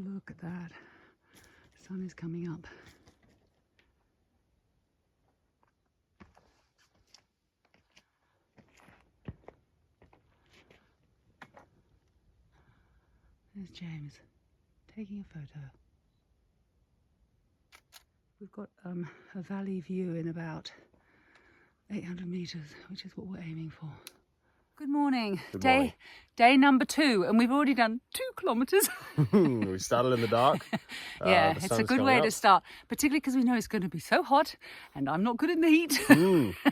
Look at that. The sun is coming up. There's James taking a photo. We've got a valley view in about 800 meters, which is what we're aiming for. Good morning. Good morning. Day number 2, and we've already done 2 kilometers. We started in the dark. Yeah, The it's sun a is good coming way up. to start, particularly because we know it's going to be so hot, and I'm not good in the heat.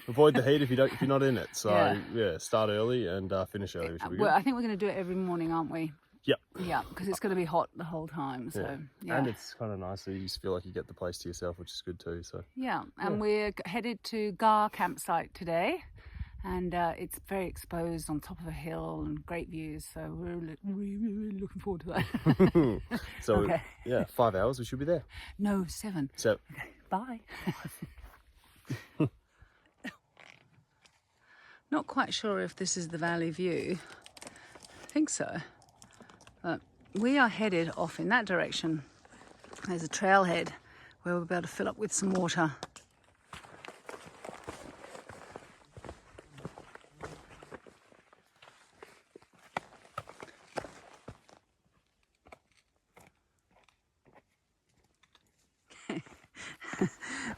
Avoid the heat if you're not in it. So Yeah. start early and finish early, which will be good. Well, I think we're going to do it every morning, aren't we? Yep. Yeah, because it's going to be hot the whole time. So yeah. And it's kind of nice that you just feel like you get the place to yourself, which is good too. So Yeah, and we're headed to Gar campsite today, and it's very exposed on top of a hill and great views. So we're really looking forward to that. so Okay. yeah, 5 hours we should be there. No, 7. So Okay, bye. Not quite sure if this is the valley view. I think so. But we are headed off in that direction. There's a trailhead where we'll be able to fill up with some water.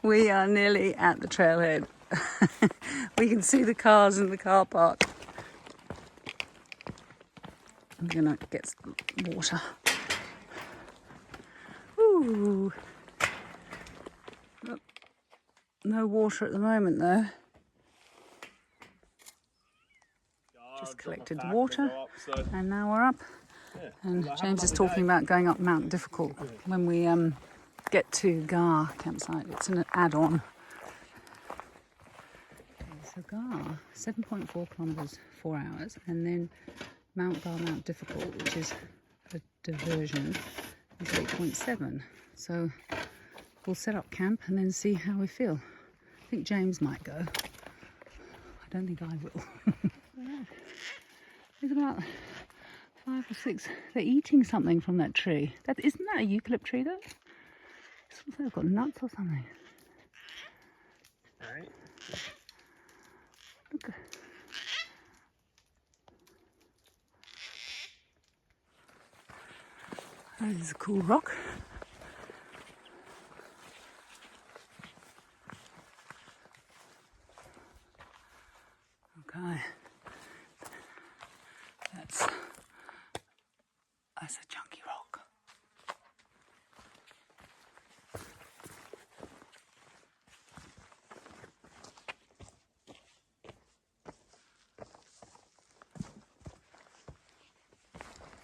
We are nearly at the trailhead. We can see the cars in the car park. I'm gonna get some water. Ooh. No water at the moment though. Just collected the water and now we're up. And James is talking about going up Mount Difficult when we get to Gar campsite. It's an add-on. Okay, so Gar, 7.4 kilometres, 4 hours, and then Mount Difficult, which is a diversion, is 8.7. So we'll set up camp and then see how we feel. I think James might go. I don't think I will. There's about 5 or 6. They're eating something from that tree. Isn't that a eucalypt tree though? They've got nuts or something. All right. Look. Oh, this is a cool rock. Okay. That's a chunky rock.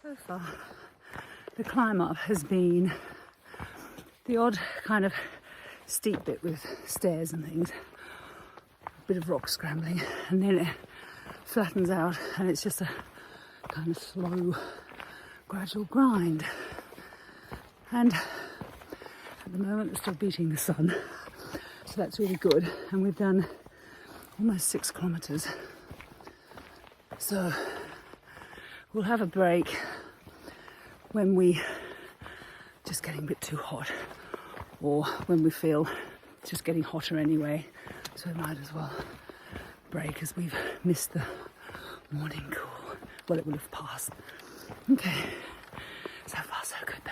So far, the climb up has been the odd kind of steep bit with stairs and things, a bit of rock scrambling, and then it flattens out and it's just a kind of slow, gradual grind. And at the moment it's still beating the sun, so that's really good. And we've done almost 6 kilometres. So we'll have a break when we just getting a bit too hot, or when we feel it's just getting hotter anyway. So we might as well break as we've missed the morning cool. Well, it would have passed. Okay, so far so good though.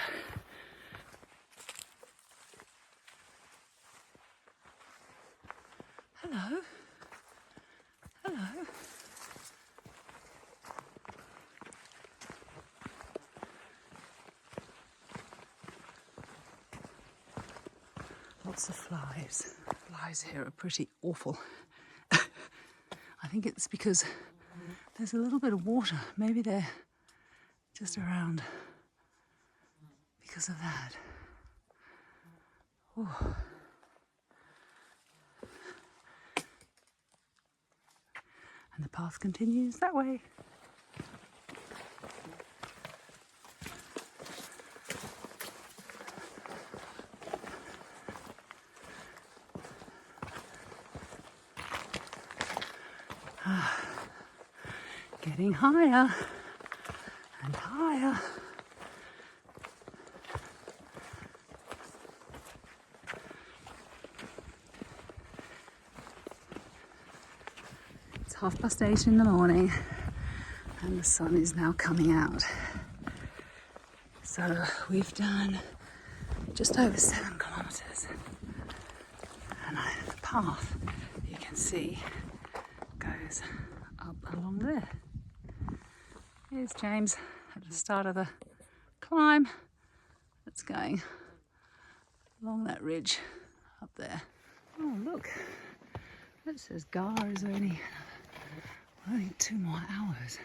Hello. Hello. Lots of flies. Flies here are pretty awful. I think it's because there's a little bit of water. Maybe they're just around because of that. Oh. And the path continues that way. Getting higher and higher. It's 8:30 in the morning and the sun is now coming out. So we've done just over 7 kilometres. And the path, you can see, goes up along there. Here's James at the start of the climb. It's going along that ridge up there. Oh look, that says Gar is only 2 more hours.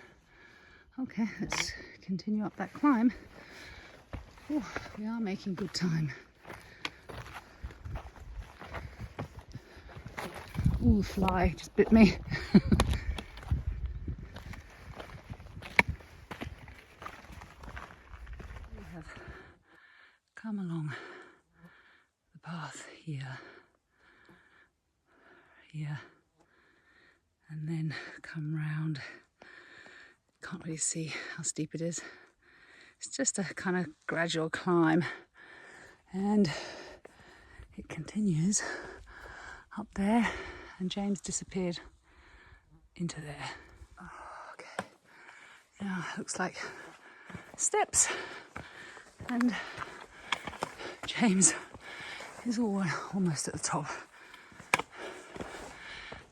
Okay, let's continue up that climb. Oh, we are making good time. Ooh, fly just bit me. We have come along the path here, and then come round. Can't really see how steep it is. It's just a kind of gradual climb, and it continues up there, and James disappeared into there. Oh, okay, now it looks like steps, and James is almost at the top.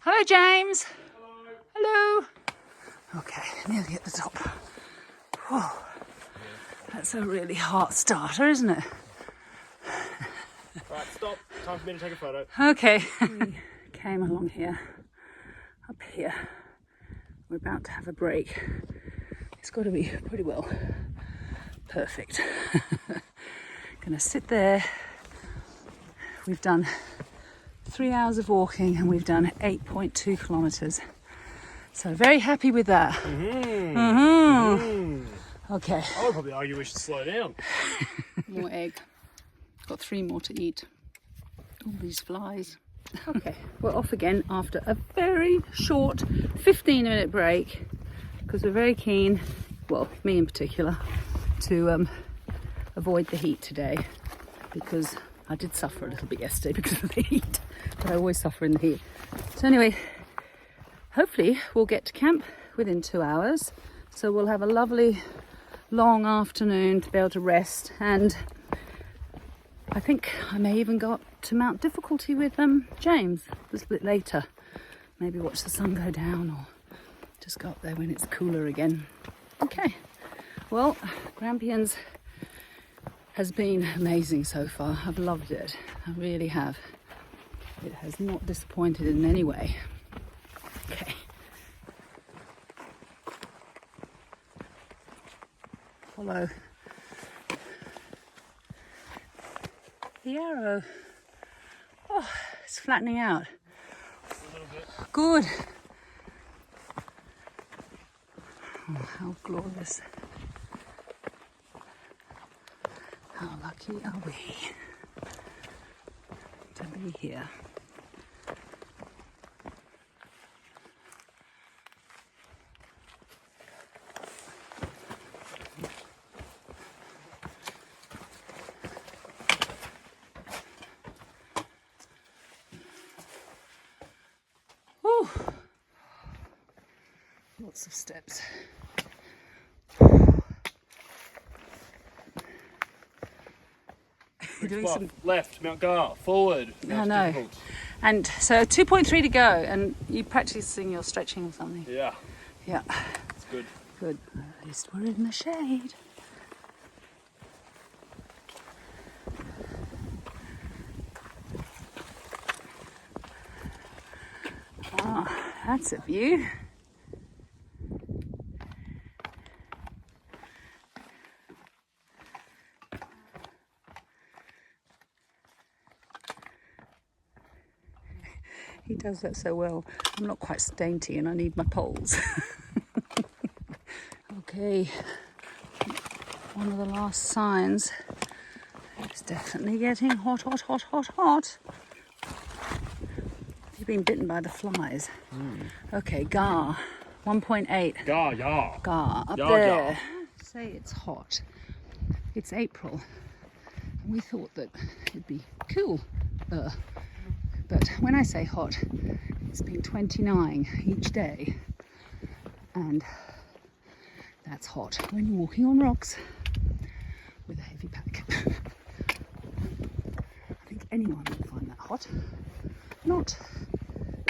Hello, James. Hello. Okay, nearly at the top. Whoa, that's a really hard starter, isn't it? Right, stop. Time for me to take a photo. Okay. We came along here, up here. We're about to have a break. It's got to be pretty well perfect. Gonna sit there. We've done 3 hours of walking and we've done 8.2 kilometres. So very happy with that. Okay. I would probably argue we should slow down. More egg. Got 3 more to eat. All these flies. Okay, we're off again after a very short 15-minute break because we're very keen, well, me in particular, to avoid the heat today, because I did suffer a little bit yesterday because of the heat, but I always suffer in the heat. So anyway, hopefully we'll get to camp within 2 hours, so we'll have a lovely long afternoon to be able to rest, and I think I may even go up to Mount Difficulty with James a little bit later. Maybe watch the sun go down or just go up there when it's cooler again. Okay, well, Grampians has been amazing so far. I've loved it. I really have. It has not disappointed in any way. Okay. Follow the arrow. Oh, it's flattening out. A little bit. Good. Oh, how glorious. How lucky are we to be here. Whew. Lots of steps. You're doing some... Left, Mount Gar, forward. I know. And so 2.3 to go, and you practicing your stretching or something? Yeah, Yeah. it's good. Good. At least we're in the shade. Oh, that's a view. He does that so well. I'm not quite dainty and I need my poles. Okay, one of the last signs. It's definitely getting hot, hot, hot, hot, hot. You've been bitten by the flies. Okay, Gar, 1.8. Gar, yeah. Gar, up Gar, there. gar. Say it's hot. It's April. And we thought that it'd be cool. But when I say hot, It's been 29 each day, and that's hot when you're walking on rocks with a heavy pack. I think anyone would find that hot, not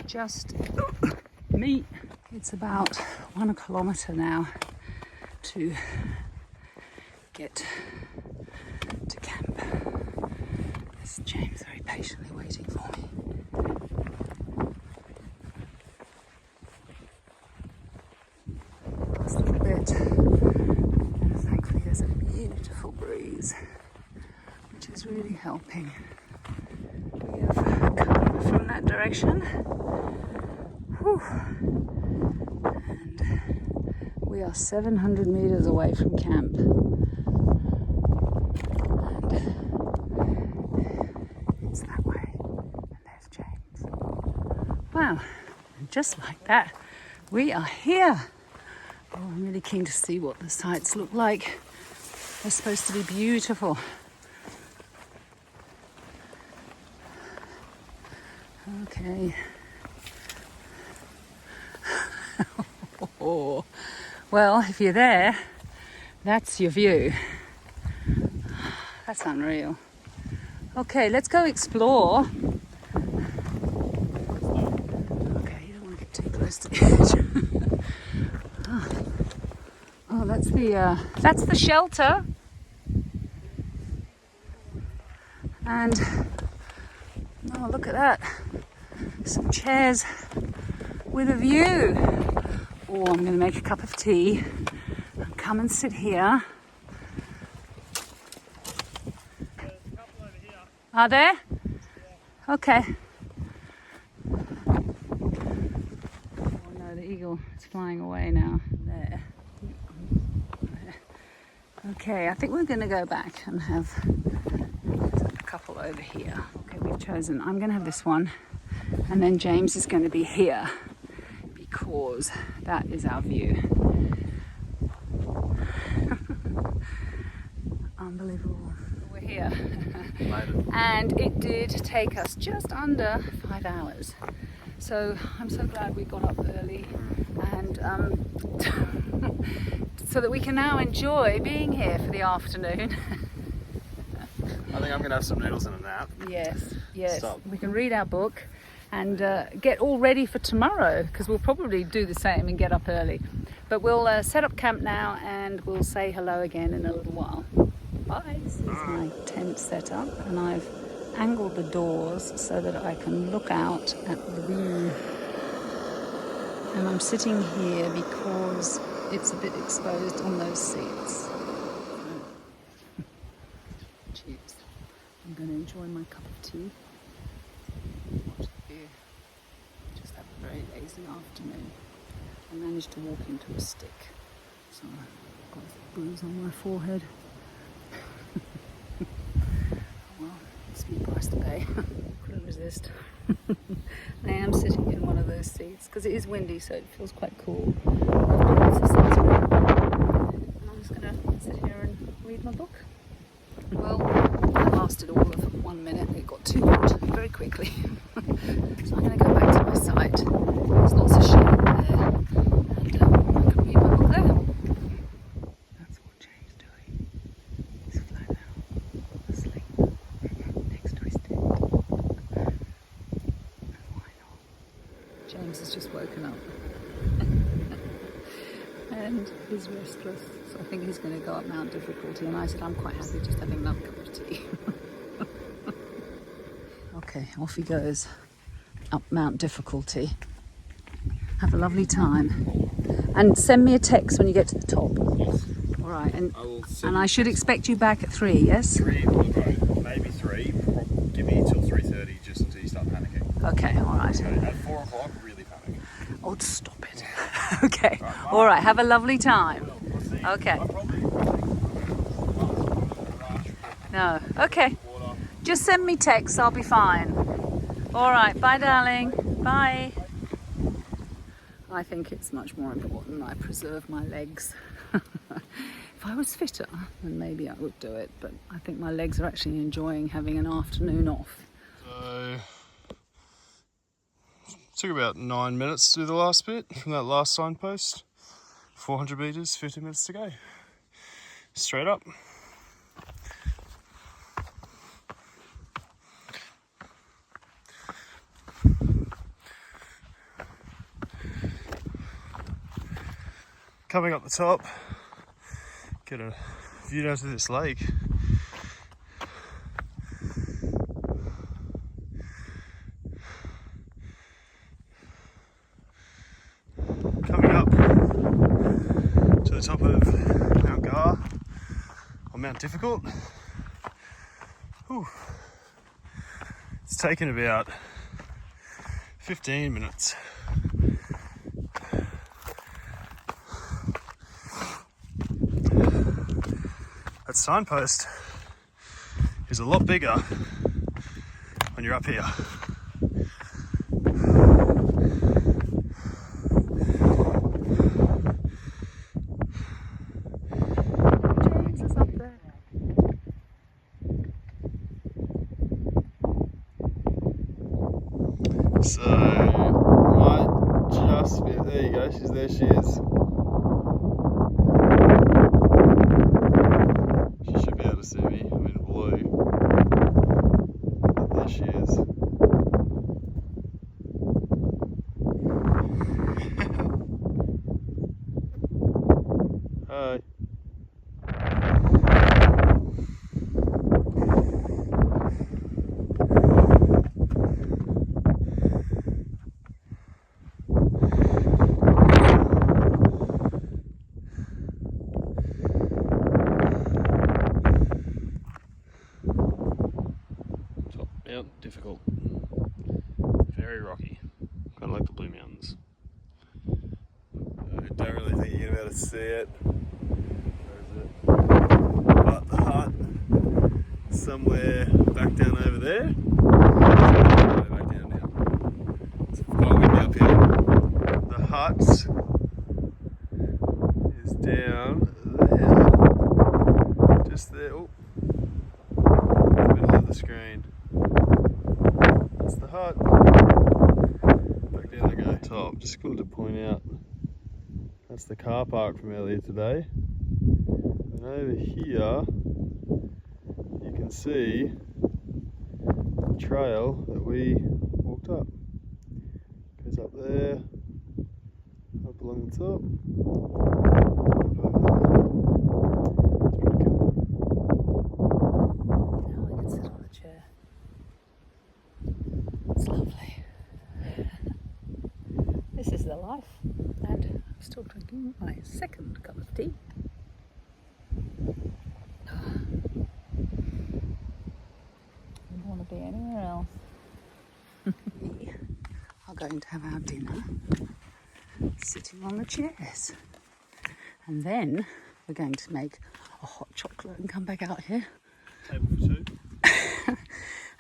just me. It's about 1 kilometre now to get to camp. There's James very patiently waiting for me. Last little bit, and thankfully there's a beautiful breeze, which is really helping. We have come from that direction. Whew. And we are 700 meters away from camp. And it's that way. And there's James. Wow. And just like that, we are here. Oh, I'm really keen to see what the sights look like. They're supposed to be beautiful. Okay. Oh, well, if you're there, that's your view. That's unreal. Okay, let's go explore. Okay, you don't want to get too close to the edge. Oh, that's the shelter. And oh, look at that. Some chairs with a view. Oh, I'm going to make a cup of tea and come and sit here. There's a couple over here. Are there? Yeah. Okay. Oh no, the eagle is flying away now. There. Okay, I think we're going to go back and have a couple over here. Okay, we've chosen. I'm going to have this one, and then James is going to be here, because that is our view. Unbelievable. We're here. And it did take us just under 5 hours. So I'm so glad we got up early, and so that we can now enjoy being here for the afternoon. I think I'm going to have some noodles and a nap. Yes, yes. Stop. We can read our book and get all ready for tomorrow, because we'll probably do the same and get up early. But we'll set up camp now, and we'll say hello again in a little while. Bye. This is my tent set up, and I've angled the doors so that I can look out at the view. And I'm sitting here because it's a bit exposed on those seats. Cheers. I'm going to enjoy my cup of tea. Watch the view. Just have a very lazy afternoon. I managed to walk into a stick, so I've got a bruise on my forehead. Well, it's a price to pay. Couldn't resist. I am sitting in one of those seats because it is windy, so it feels quite cool. And I'm just going to sit here and read my book. Well, that lasted all of 1 minute. It got too hot very quickly. So I'm going to go back to my site. There's lots of shade there, and I can read my book there. That's what James is doing. He's flat out, asleep, next to his tent. Why not? James has just woken up. And he's restless, so I think he's going to go up Mount Difficulty, and I said I'm quite happy just having another cup of tea. Okay, off he goes up Mount Difficulty. Have a lovely time, and send me a text when you get to the top. Yes. All right, and I should expect you back at 3, yes? 3, maybe 3. Give me till 3:30 just until you start panicking. Okay, all right. So at 4 o'clock, really panic. Oh, stop it. Okay, all right, have a lovely time. Okay. No, okay. Just send me texts, I'll be fine. All right, bye darling, bye. I think it's much more important I preserve my legs. If I was fitter, then maybe I would do it, but I think my legs are actually enjoying having an afternoon off. So Took about 9 minutes to do the last bit from that last signpost. 400 metres, 50 minutes to go. Straight up. Coming up the top, get a view down to this lake. Coming up to the top of Mount Gar, or Mount Difficult. Whew. It's taken about 15 minutes. That signpost is a lot bigger when you're up here. James is up there. So, might just be, there you go, there she is. She should be able to see me, I'm in blue. But there she is. Hi. Mount Difficult. Very rocky. Kind of like the Blue Mountains. I don't really think you're going to be able to see it. Where is it? But the hut, somewhere back down over there. Way back down now. It's quite windy up here. The hut is down there. Just there. Oh. Middle of the screen. That's the hut. Back down I go. Top. Just wanted to point out that's the car park from earlier today. And over here you can see the trail that we walked up. Goes up there, up along the top, up over there. It's pretty cool. Now I can sit on the chair. It's lovely. This is the life. And I'm still drinking my second cup of tea. Don't want to be anywhere else. We are going to have our dinner sitting on the chairs. And then we're going to make a hot chocolate and come back out here Table for two.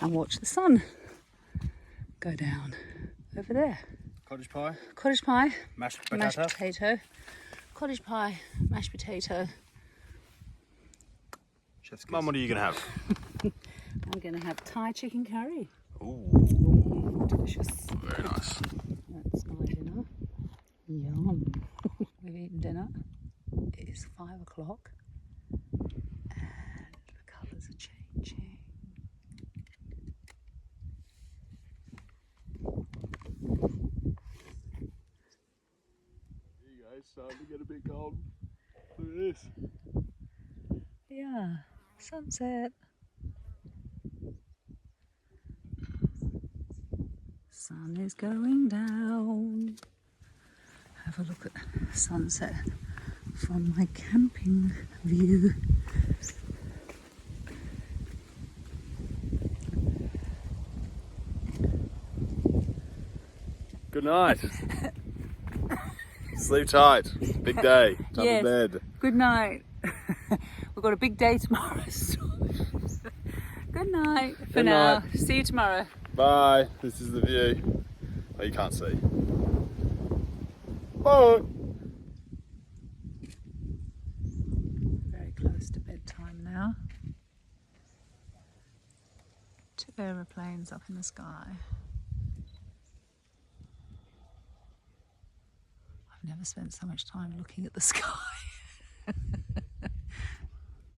and watch the sun go down over there. Cottage pie. Cottage pie, Mashed mashed potato. potato, cottage pie, mashed potato. Mum, what are you going to have? I'm going to have Thai chicken curry. Ooh, Delicious. very nice. That's my dinner. Yum. We've eaten dinner. It is 5 o'clock and the colours are changing. There you go, starting to get a bit cold. Look at this. Yeah, sunset. Sun is going down. Have a look at sunset from my camping view. Good night. Sleep tight. Big day. Time Yes. to bed. Good night. We've got a big day tomorrow. Good night for Good now. night. See you tomorrow. Bye. This is the view. Oh, you can't see. Bye. Very close to bedtime now. 2 aeroplanes up in the sky. never spent so much time looking at the sky.